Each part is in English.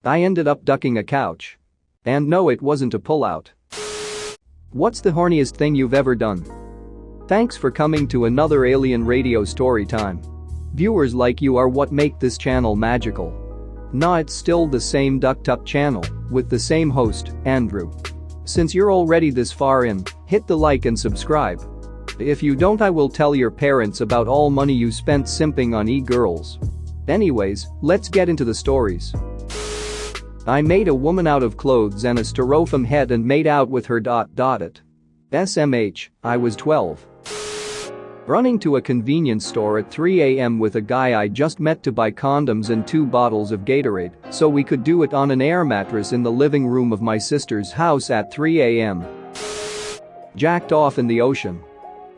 I ended up ducking a couch. And no, it wasn't a pullout. What's the horniest thing you've ever done? Thanks for coming to another Alien Radio story time. Viewers like you are what make this channel magical. Nah, it's still the same ducked up channel with the same host, Andrew. Since you're already this far in, hit the like and subscribe. If you don't, I will tell your parents about all money you spent simping on e-girls. Anyways, let's get into the stories. I made a woman out of clothes and a styrofoam head and made out with her. At SMH, I was 12. Running to a convenience store at 3 a.m. with a guy I just met to buy condoms and 2 bottles of Gatorade so we could do it on an air mattress in the living room of my sister's house at 3 a.m. Jacked off in the ocean.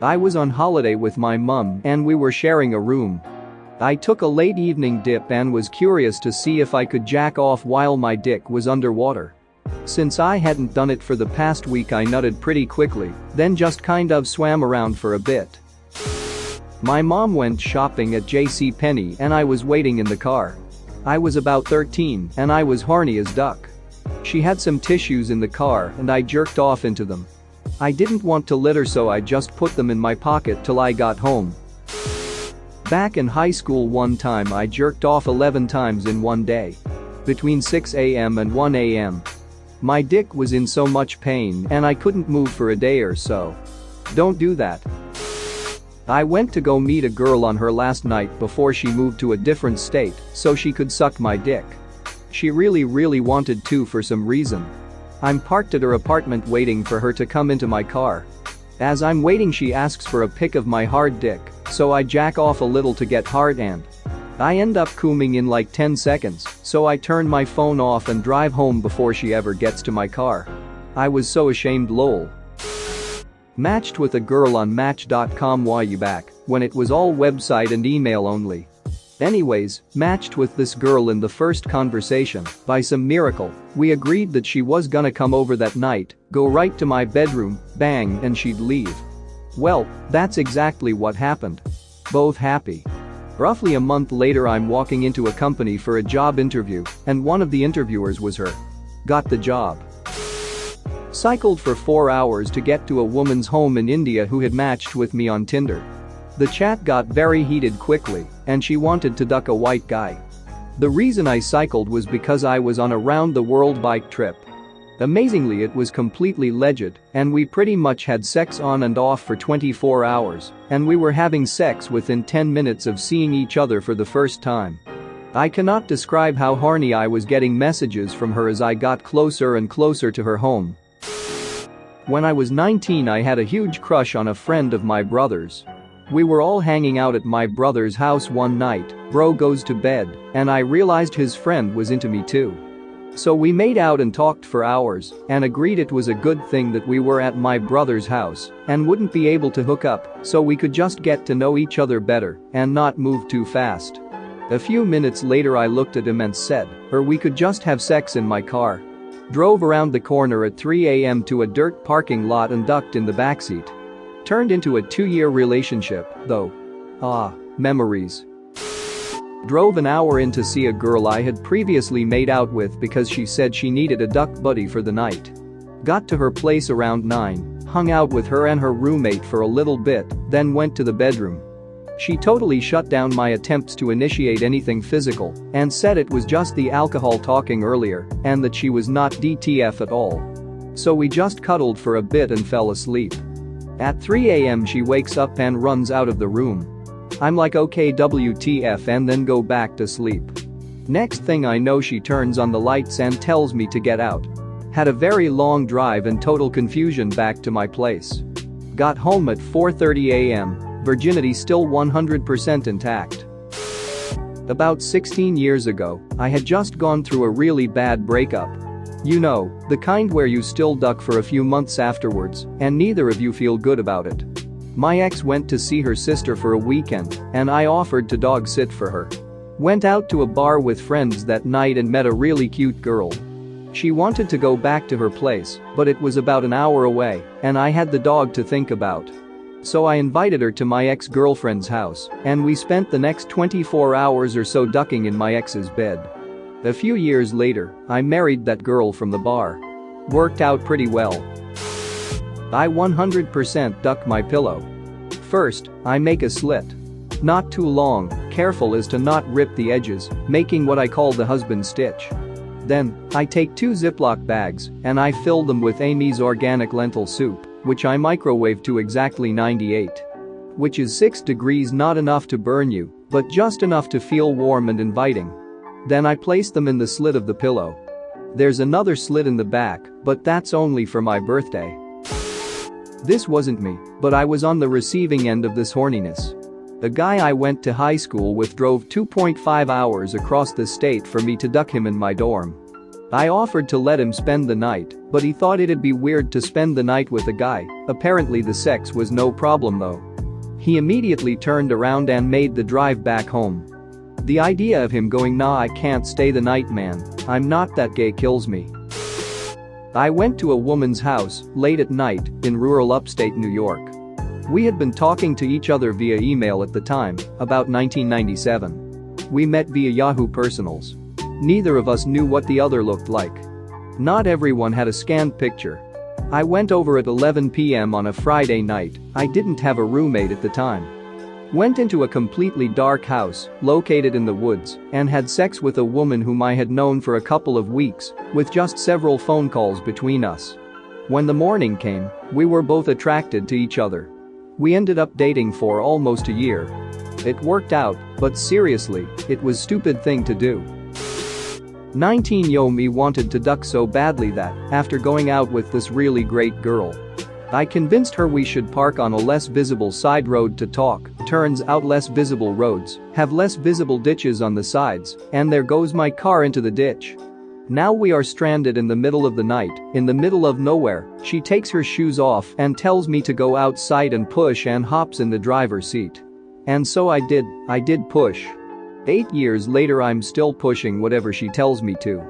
I was on holiday with my mum and we were sharing a room. I took a late evening dip and was curious to see if I could jack off while my dick was underwater. Since I hadn't done it for the past week, I nutted pretty quickly, then just kind of swam around for a bit. My mom went shopping at JCPenney and I was waiting in the car. I was about 13 and I was horny as duck. She had some tissues in the car and I jerked off into them. I didn't want to litter, so I just put them in my pocket till I got home. Back in high school, one time I jerked off 11 times in one day. Between 6 a.m. and 1 a.m. My dick was in so much pain and I couldn't move for a day or so. Don't do that. I went to go meet a girl on her last night before she moved to a different state so she could suck my dick. She really wanted to for some reason. I'm parked at her apartment waiting for her to come into my car. As I'm waiting, she asks for a pic of my hard dick, so I jack off a little to get hard and I end up cooming in like 10 seconds, so I turn my phone off and drive home before she ever gets to my car. I was so ashamed, lol. Matched with a girl on Match.com way back when it was all website and email only. Anyways, matched with this girl in the first conversation. By some miracle, we agreed that she was gonna come over that night, go right to my bedroom, bang, and she'd leave. Well, that's exactly what happened. Both happy. Roughly a month later, I'm walking into a company for a job interview and one of the interviewers was her. Got the job. Cycled for 4 hours to get to a woman's home in India who had matched with me on Tinder. The chat got very heated quickly and she wanted to duck a white guy. The reason I cycled was because I was on a round-the-world bike trip. Amazingly, it was completely legit and we pretty much had sex on and off for 24 hours and we were having sex within 10 minutes of seeing each other for the first time. I cannot describe how horny I was getting messages from her as I got closer and closer to her home. When I was 19, I had a huge crush on a friend of my brother's. We were all hanging out at my brother's house one night, bro goes to bed, and I realized his friend was into me too. So we made out and talked for hours and agreed it was a good thing that we were at my brother's house and wouldn't be able to hook up so we could just get to know each other better and not move too fast. A few minutes later, I looked at him and said, or we could just have sex in my car. Drove around the corner at 3 a.m. to a dirt parking lot and ducked in the backseat. Turned into a 2-year relationship, though. Ah, memories. Drove an hour in to see a girl I had previously made out with because she said she needed a duck buddy for the night. Got to her place around 9, hung out with her and her roommate for a little bit, then went to the bedroom. She totally shut down my attempts to initiate anything physical and said it was just the alcohol talking earlier and that she was not DTF at all. So we just cuddled for a bit and fell asleep. At 3 a.m. she wakes up and runs out of the room. I'm like, okay, WTF, and then go back to sleep. Next thing I know, she turns on the lights and tells me to get out. Had a very long drive and total confusion back to my place. Got home at 4:30 a.m. Virginity still 100% intact. About 16 years ago, I had just gone through a really bad breakup. You know, the kind where you still duck for a few months afterwards and neither of you feel good about it. My ex went to see her sister for a weekend and I offered to dog sit for her. Went out to a bar with friends that night and met a really cute girl. She wanted to go back to her place, but it was about an hour away and I had the dog to think about. So I invited her to my ex-girlfriend's house and we spent the next 24 hours or so ducking in my ex's bed. A few years later, I married that girl from the bar. Worked out pretty well. I 100% duck my pillow. First, I make a slit. Not too long, careful as to not rip the edges, making what I call the husband stitch. Then, I take 2 Ziploc bags and I fill them with Amy's organic lentil soup, which I microwave to exactly 98. Which is 6 degrees, not enough to burn you, but just enough to feel warm and inviting. Then I place them in the slit of the pillow. There's another slit in the back, but that's only for my birthday. This wasn't me, but I was on the receiving end of this horniness. The guy I went to high school with drove 2.5 hours across the state for me to duck him in my dorm. I offered to let him spend the night, but he thought it'd be weird to spend the night with a guy. Apparently the sex was no problem though. He immediately turned around and made the drive back home. The idea of him going, "Nah, I can't stay the night, man, I'm not that gay," kills me. I went to a woman's house late at night in rural upstate New York. We had been talking to each other via email at the time, about 1997. We met via Yahoo Personals. Neither of us knew what the other looked like. Not everyone had a scanned picture. I went over at 11 p.m. on a Friday night. I didn't have a roommate at the time. Went into a completely dark house, located in the woods, and had sex with a woman whom I had known for a couple of weeks, with just several phone calls between us. When the morning came, we were both attracted to each other. We ended up dating for almost a year. It worked out, but seriously, it was a stupid thing to do. 19-yo me wanted to duck so badly that, after going out with this really great girl, I convinced her we should park on a less visible side road to talk. Turns out less visible roads have less visible ditches on the sides, and there goes my car into the ditch. Now we are stranded in the middle of the night, in the middle of nowhere. She takes her shoes off and tells me to go outside and push, and hops in the driver's seat. And so I did push. 8 years later I'm still pushing whatever she tells me to.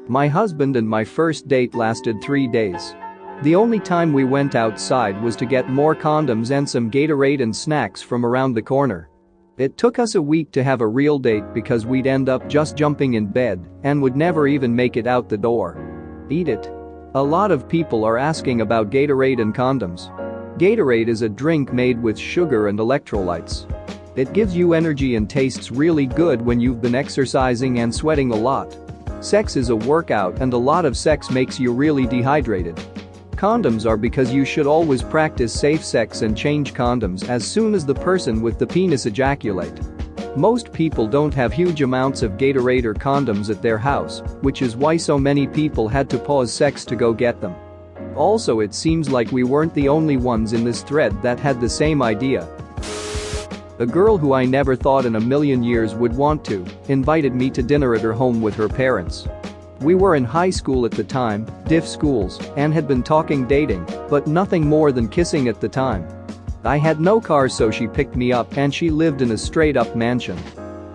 My husband and my first date lasted 3 days. The only time we went outside was to get more condoms and some Gatorade and snacks from around the corner. It took us a week to have a real date because we'd end up just jumping in bed and would never even make it out the door. Eat it. A lot of people are asking about Gatorade and condoms. Gatorade is a drink made with sugar and electrolytes. It gives you energy and tastes really good when you've been exercising and sweating a lot. Sex is a workout, and a lot of sex makes you really dehydrated. Condoms are because you should always practice safe sex and change condoms as soon as the person with the penis ejaculate. Most people don't have huge amounts of Gatorade or condoms at their house, which is why so many people had to pause sex to go get them. Also, it seems like we weren't the only ones in this thread that had the same idea. A girl who I never thought in a million years would want to invited me to dinner at her home with her parents. We were in high school at the time, diff schools, and had been talking dating, but nothing more than kissing at the time. I had no car, so she picked me up, and she lived in a straight-up mansion.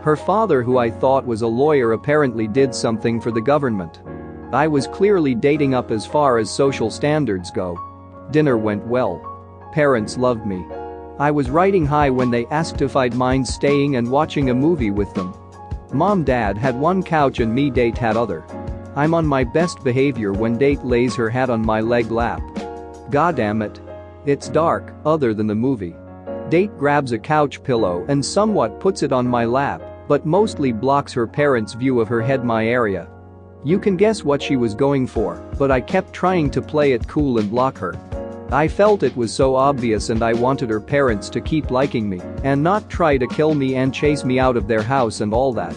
Her father, who I thought was a lawyer, apparently did something for the government. I was clearly dating up as far as social standards go. Dinner went well. Parents loved me. I was riding high when they asked if I'd mind staying and watching a movie with them. Mom, Dad had one couch and me, date had other. I'm on my best behavior when date lays her hat on my leg lap. Goddamn it. It's dark, other than the movie. Date grabs a couch pillow and somewhat puts it on my lap, but mostly blocks her parents' view of her head, my area. You can guess what she was going for, but I kept trying to play it cool and block her. I felt it was so obvious, and I wanted her parents to keep liking me and not try to kill me and chase me out of their house and all that.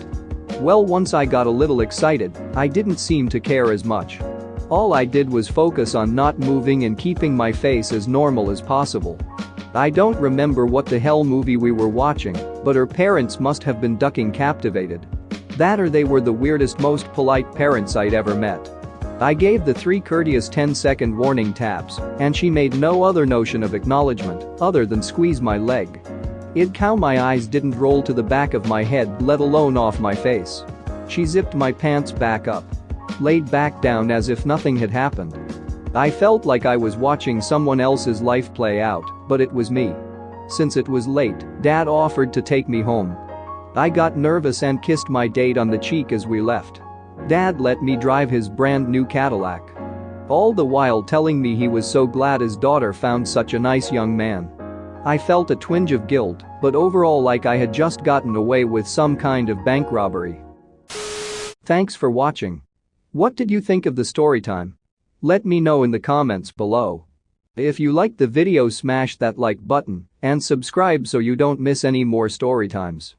Well, once I got a little excited, I didn't seem to care as much. All I did was focus on not moving and keeping my face as normal as possible. I don't remember what the hell movie we were watching, but her parents must have been ducking captivated. That or they were the weirdest, most polite parents I'd ever met. I gave the 3 courteous 10-second warning taps, and she made no other notion of acknowledgement other than squeeze my leg. I'd cow my eyes didn't roll to the back of my head, let alone off my face. She zipped my pants back up. Laid back down as if nothing had happened. I felt like I was watching someone else's life play out, but it was me. Since it was late, Dad offered to take me home. I got nervous and kissed my date on the cheek as we left. Dad let me drive his brand new Cadillac. All the while telling me he was so glad his daughter found such a nice young man. I felt a twinge of guilt, but overall like I had just gotten away with some kind of bank robbery. Thanks for watching. What did you think of the story time? Let me know in the comments below. If you liked the video, smash that like button and subscribe so you don't miss any more story times.